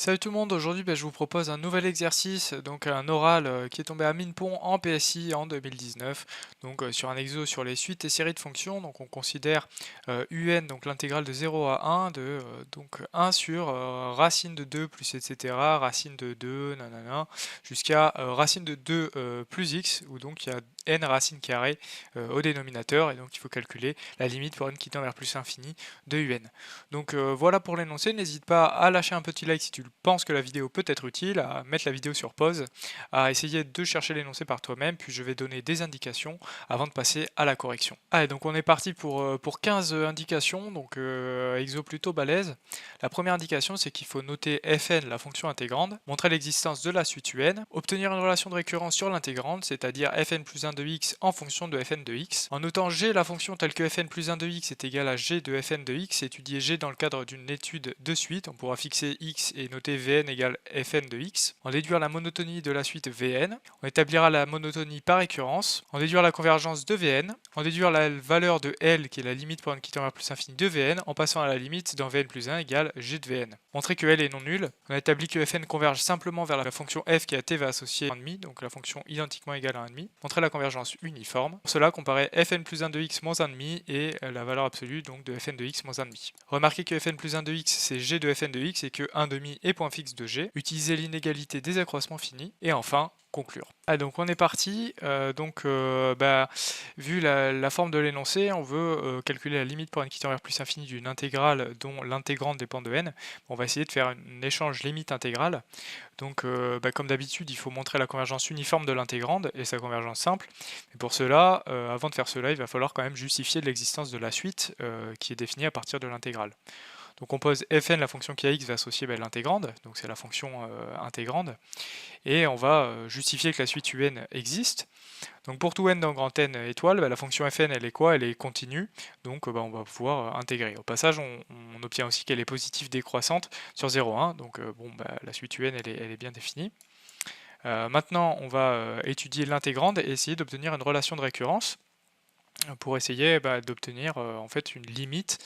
Salut tout le monde, aujourd'hui je vous propose un nouvel exercice, donc un oral qui est tombé à Minpon en PSI en 2019, donc sur un exo sur les suites et séries de fonctions, donc on considère UN, donc l'intégrale de 0 à 1, donc 1 sur racine de 2 plus etc., racine de 2, nanana, jusqu'à racine de 2 plus x, où donc il y a n racines carrées au dénominateur, et donc il faut calculer la limite pour n qui tend vers plus infini de UN. Donc voilà pour l'énoncé, n'hésite pas à lâcher un petit like si tu penses que la vidéo peut être utile, à mettre la vidéo sur pause, à essayer de chercher l'énoncé par toi-même, puis je vais donner des indications avant de passer à la correction. Allez, donc on est parti pour 15 indications, donc exo plutôt balèze. La première indication, c'est qu'il faut noter fn, la fonction intégrande, montrer l'existence de la suite un, obtenir une relation de récurrence sur l'intégrande, c'est-à-dire fn plus 1 de x en fonction de fn de x. En notant g, la fonction telle que fn plus 1 de x est égale à g de fn de x, étudier g dans le cadre d'une étude de suite, on pourra fixer x et noter vn égale fn de x. En déduire la monotonie de la suite vn, on établira la monotonie par récurrence, en déduire la convergence de vn, en déduire la valeur de L qui est la limite pour n qui tend vers plus infini de vn, en passant à la limite dans vn plus 1 égale g de vn. Montrer que L est non nul, on a établi que fn converge simplement vers la fonction f qui à t va associer 1,5, donc la fonction identiquement égale à 1,5. Montrer la convergence uniforme. Pour cela, comparer fn plus 1 de x moins 1,5 et la valeur absolue donc de fn de x moins 1,5. Remarquez que fn plus 1 de x c'est g de fn de x et que 1,5 est point fixe de g. Utiliser l'inégalité des accroissements finis. Et enfin, conclure. Ah, donc on est parti, vu la forme de l'énoncé, on veut calculer la limite pour n qui tend vers plus infini d'une intégrale dont l'intégrande dépend de n. On va essayer de faire un échange limite intégrale. Donc comme d'habitude, il faut montrer la convergence uniforme de l'intégrande et sa convergence simple. Et pour cela, avant de faire cela, il va falloir quand même justifier de l'existence de la suite qui est définie à partir de l'intégrale. Donc on pose fn, la fonction qui à x va associer l'intégrande, donc c'est la fonction intégrande, et on va justifier que la suite un existe. Donc pour tout n dans grand N étoile, la fonction fn elle est quoi? Elle est continue, donc on va pouvoir intégrer. Au passage, on obtient aussi qu'elle est positive décroissante sur 0,1, donc la suite un elle est bien définie. Maintenant, on va étudier l'intégrande et essayer d'obtenir une relation de récurrence pour essayer d'obtenir en fait une limite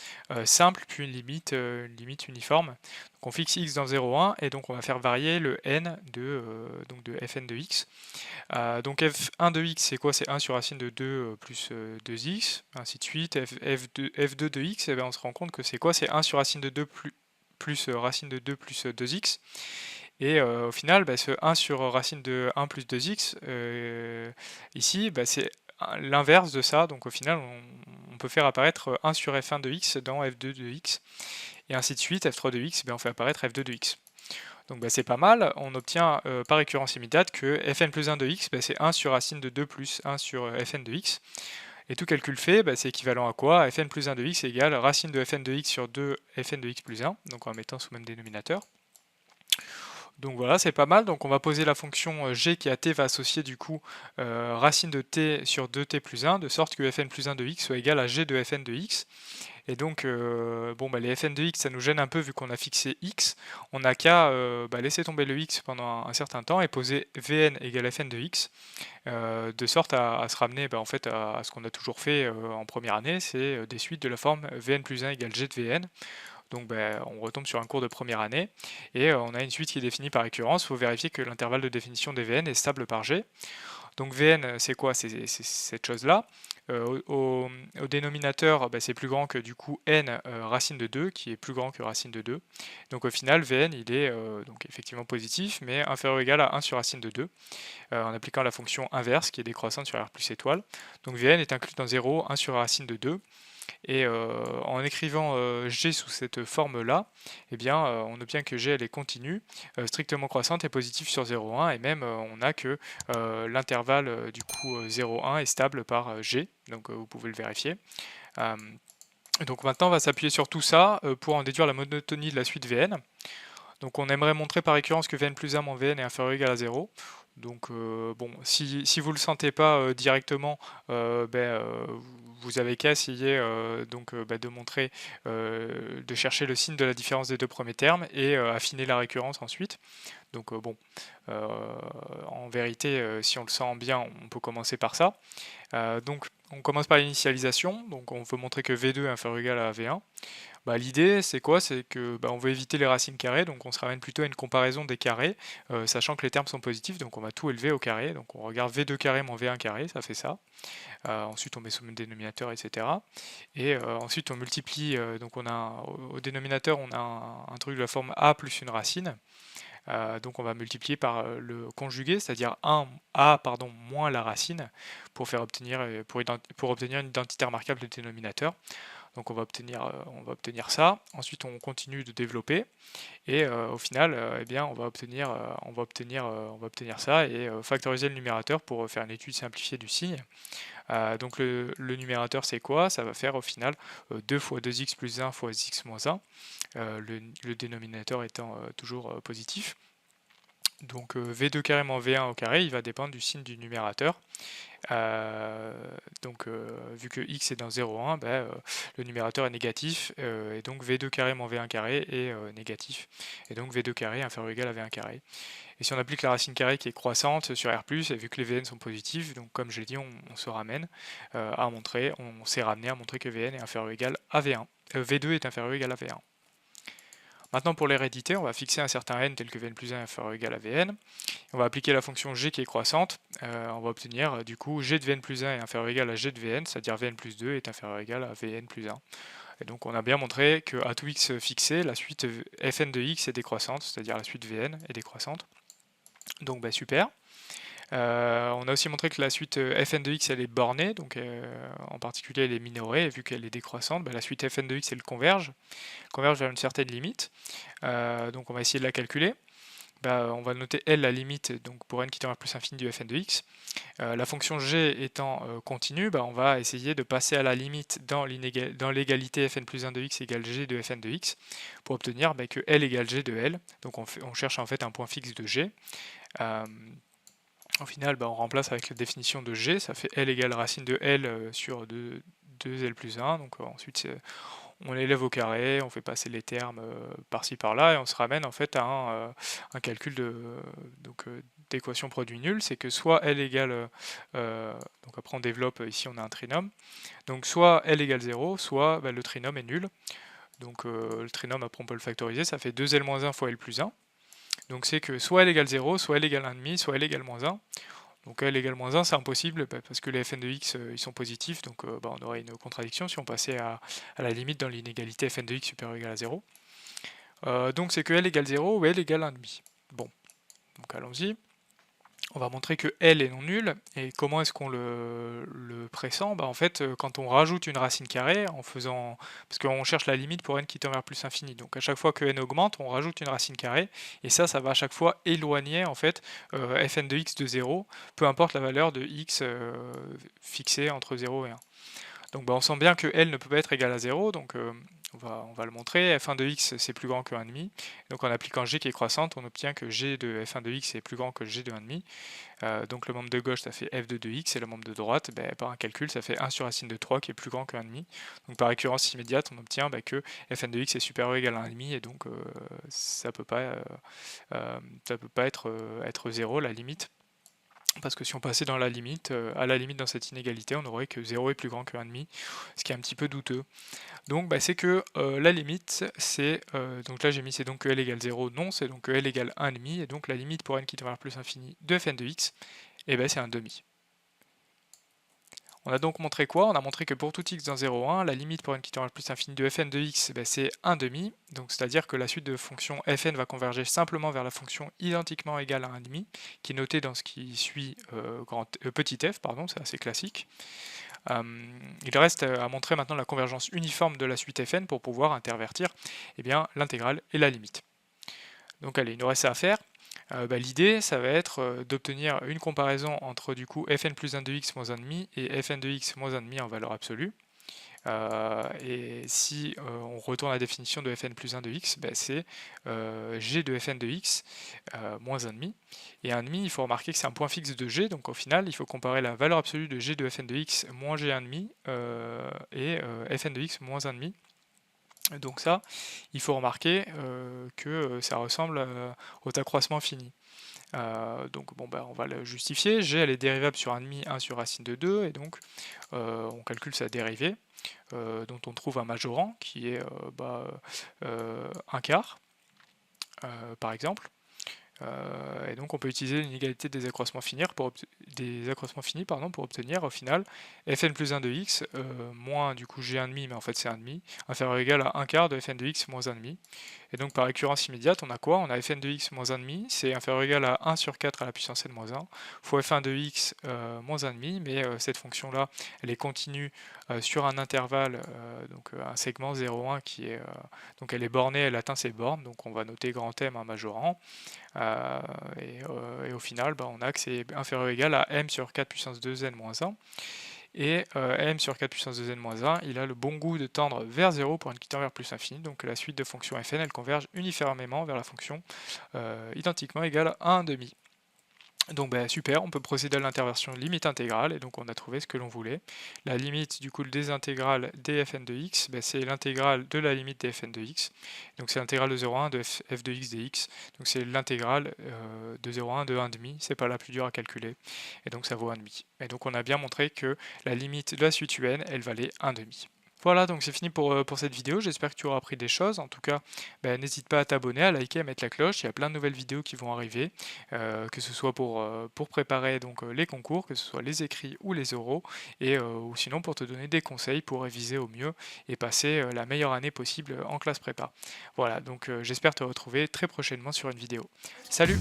simple puis une limite uniforme. Donc on fixe x dans 0,1 et donc on va faire varier le n de fn de x. Donc f1 de x c'est quoi? C'est 1 sur racine de 2 plus 2x, ainsi de suite. F2 de x, et on se rend compte que c'est quoi? C'est 1 sur racine de 2 plus racine de 2 plus 2x. Et au final, ce 1 sur racine de 1 plus 2x, ici, c'est l'inverse de ça, donc au final on peut faire apparaître 1 sur f1 de x dans f2 de x, et ainsi de suite, f3 de x, on fait apparaître f2 de x. Donc c'est pas mal, on obtient par récurrence immédiate que fn plus 1 de x, c'est 1 sur racine de 2 plus 1 sur fn de x, et tout calcul fait, c'est équivalent à quoi? Fn plus 1 de x égale racine de fn de x sur 2 fn de x plus 1, donc en mettant sous même dénominateur. Donc voilà, c'est pas mal. Donc on va poser la fonction g qui à t va associer du coup racine de t sur 2t plus 1, de sorte que fn plus 1 de x soit égal à g de fn de x. Et donc, les fn de x, ça nous gêne un peu vu qu'on a fixé x. On n'a qu'à laisser tomber le x pendant un certain temps et poser vn égale fn de x, de sorte à se ramener en fait à ce qu'on a toujours fait en première année, c'est des suites de la forme vn plus 1 égale g de vn. Donc on retombe sur un cours de première année et on a une suite qui est définie par récurrence. Il faut vérifier que l'intervalle de définition des Vn est stable par G. Donc Vn c'est quoi? C'est cette chose-là. Au dénominateur, c'est plus grand que du coup n racine de 2 qui est plus grand que racine de 2. Donc au final Vn il est donc effectivement positif mais inférieur ou égal à 1 sur racine de 2 en appliquant la fonction inverse qui est décroissante sur R plus étoile. Donc Vn est inclus dans 0, 1 sur racine de 2. Et en écrivant g sous cette forme-là, on obtient que g elle est continue, strictement croissante et positive sur 0,1, et même on a que l'intervalle du coup 0,1 est stable par g, donc vous pouvez le vérifier. Donc maintenant on va s'appuyer sur tout ça pour en déduire la monotonie de la suite Vn. Donc on aimerait montrer par récurrence que Vn plus 1 moins Vn est inférieur ou égal à 0. Donc si vous ne le sentez pas directement, vous avez qu'à essayer de montrer, de chercher le signe de la différence des deux premiers termes et affiner la récurrence ensuite. Donc en vérité, si on le sent bien, on peut commencer par ça. Donc on commence par l'initialisation, donc on veut montrer que V2 est inférieur ou égal à V1. Bah, l'idée, c'est quoi? C'est que on veut éviter les racines carrées, donc on se ramène plutôt à une comparaison des carrés, sachant que les termes sont positifs, donc on va tout élever au carré. Donc on regarde v2 carré moins v1 carré, ça fait ça. Ensuite on met sous le dénominateur, etc. Et ensuite on multiplie, donc on a au dénominateur on a un truc de la forme a plus une racine. Donc on va multiplier par le conjugué, c'est-à-dire 1a pardon, moins la racine pour faire obtenir, pour obtenir une identité remarquable du dénominateur. Donc on va obtenir ça. Ensuite on continue de développer et au final eh bien, on va obtenir ça et factoriser le numérateur pour faire une étude simplifiée du signe. Donc le numérateur c'est quoi? Ça va faire au final 2 fois 2x plus 1 fois x moins 1, le dénominateur étant toujours positif. Donc v2 carré moins v1 au carré, il va dépendre du signe du numérateur. Donc vu que x est dans 0, 1, le numérateur est négatif, et donc v2 carré moins v1 carré est négatif. Et donc v2 carré inférieur ou égal à v1 carré. Et si on applique la racine carrée qui est croissante sur R+, et vu que les Vn sont positifs, donc comme je l'ai dit, on se ramène à montrer, on s'est ramené à montrer que Vn est inférieur ou égal à V1. V2 est inférieur ou égal à V1. Maintenant pour l'hérédité, on va fixer un certain n tel que Vn plus 1 est inférieur ou égal à Vn. On va appliquer la fonction g qui est croissante. On va obtenir du coup g de Vn plus 1 est inférieur ou égal à g de Vn, c'est-à-dire Vn plus 2 est inférieur ou égal à Vn plus 1. Et donc on a bien montré qu'à tout x fixé, la suite Fn de x est décroissante, c'est-à-dire la suite Vn est décroissante. Donc super. On a aussi montré que la suite Fn de x elle est bornée, donc en particulier elle est minorée, et vu qu'elle est décroissante, la suite Fn de x elle converge vers une certaine limite. Donc on va essayer de la calculer. On va noter L la limite donc pour n qui tend vers plus infini du Fn de x. La fonction g étant continue, on va essayer de passer à la limite dans l'égalité Fn plus 1 de x égale g de Fn de x pour obtenir que L égale g de L. Donc on cherche en fait un point fixe de g. Au final, on remplace avec la définition de g, ça fait L égale racine de L sur 2L plus 1. Donc ensuite, on élève au carré, on fait passer les termes par-ci par-là, et on se ramène en fait à un calcul d'équation produit nul. C'est que soit L égale, donc après on développe, ici on a un trinôme, donc soit L égale 0, soit le trinôme est nul. Donc le trinôme, après on peut le factoriser, ça fait 2L moins 1 fois L plus 1. Donc c'est que soit L égale 0, soit L égale 1,5, soit L égale moins 1. Donc L égale moins 1 c'est impossible parce que les Fn de x ils sont positifs, donc on aurait une contradiction si on passait à la limite dans l'inégalité Fn de x supérieur ou égal à 0. Donc c'est que L égale 0 ou L égale 1,5. Bon, donc allons-y. On va montrer que L est non nul, et comment est-ce qu'on le pressent? En fait, quand on rajoute une racine carrée, parce qu'on cherche la limite pour n qui tend vers plus infini, donc à chaque fois que n augmente, on rajoute une racine carrée, et ça va à chaque fois éloigner en fait Fn de x de 0, peu importe la valeur de x fixée entre 0 et 1. Donc on sent bien que L ne peut pas être égal à 0, donc on va le montrer. F1 de x c'est plus grand que 1,5. Donc en appliquant g qui est croissante, on obtient que g de f1 de x est plus grand que g de 1,5. Donc le membre de gauche ça fait f2 de x, et le membre de droite, par un calcul, ça fait 1 sur racine de 3 qui est plus grand que 1,5. Donc par récurrence immédiate, on obtient que fn de x est supérieur ou égal à 1,5, et donc ça peut pas être 0 la limite. Parce que si on passait dans la limite, à la limite dans cette inégalité, on aurait que 0 est plus grand que 1,5, ce qui est un petit peu douteux. Donc c'est que la limite, c'est, donc là j'ai mis c'est donc que L égale 0, non, c'est donc que L égale 1,5, et donc la limite pour n qui tend vers plus infini de Fn de x, et c'est 1,5. On a donc montré quoi? On a montré que pour tout x dans 0, 1, la limite pour n qui tend vers plus infini de Fn de x, c'est 1,5, donc c'est-à-dire que la suite de fonctions Fn va converger simplement vers la fonction identiquement égale à 1,5, qui est notée dans ce qui suit petit f, c'est assez classique. Il reste à montrer maintenant la convergence uniforme de la suite Fn pour pouvoir intervertir l'intégrale et la limite. Donc allez, il nous reste ça à faire. L'idée, ça va être d'obtenir une comparaison entre du coup fn plus 1 de x moins 1,5 et fn de x moins 1,5 en valeur absolue. Et si on retourne à la définition de fn plus 1 de x, c'est g de fn de x moins 1,5. Et 1,5, il faut remarquer que c'est un point fixe de g, donc au final, il faut comparer la valeur absolue de g de fn de x moins g 1,5 et fn de x moins 1,5. Donc ça, il faut remarquer que ça ressemble au accroissement fini. Donc bon, on va le justifier. G elle est dérivable sur 1,5, 1 sur racine de 2, et donc on calcule sa dérivée, dont on trouve un majorant qui est 1/4, par exemple. Et donc on peut utiliser l'inégalité des accroissements finis pour obtenir au final fn plus 1 de x moins du coup g1,5, mais en fait c'est 1,5, inférieur ou égal à 1/4 de fn de x moins 1,5. Et donc par récurrence immédiate, on a quoi? On a fn de x moins 1,5, c'est inférieur ou égal à 1 sur 4 à la puissance n moins 1, fois f1 de x moins 1,5, mais cette fonction-là, elle est continue sur un intervalle, donc un segment 0,1 qui est... donc elle est bornée, elle atteint ses bornes, donc on va noter grand M un majorant. Et au final, on a que c'est inférieur ou égal à m sur 4 puissance 2n moins 1. Et m sur 4 puissance 2n moins 1, il a le bon goût de tendre vers 0 pour une qui tend vers plus infini. Donc la suite de fonctions fn, elle converge uniformément vers la fonction identiquement égale à 1,5. Donc super, on peut procéder à l'interversion limite intégrale, et donc on a trouvé ce que l'on voulait. La limite du coup des intégrales dfn de x, c'est l'intégrale de la limite dfn de x. Donc c'est l'intégrale de 0,1 de f de x dx. Donc c'est l'intégrale de 0,1 de 1,5, c'est pas la plus dure à calculer. Et donc ça vaut 1,5. Et donc on a bien montré que la limite de la suite un, elle valait 1,5. Voilà, donc c'est fini pour cette vidéo. J'espère que tu auras appris des choses. En tout cas, n'hésite pas à t'abonner, à liker, à mettre la cloche. Il y a plein de nouvelles vidéos qui vont arriver, que ce soit pour préparer donc, les concours, que ce soit les écrits ou les oraux, et ou sinon pour te donner des conseils pour réviser au mieux et passer la meilleure année possible en classe prépa. Voilà, donc j'espère te retrouver très prochainement sur une vidéo. Salut!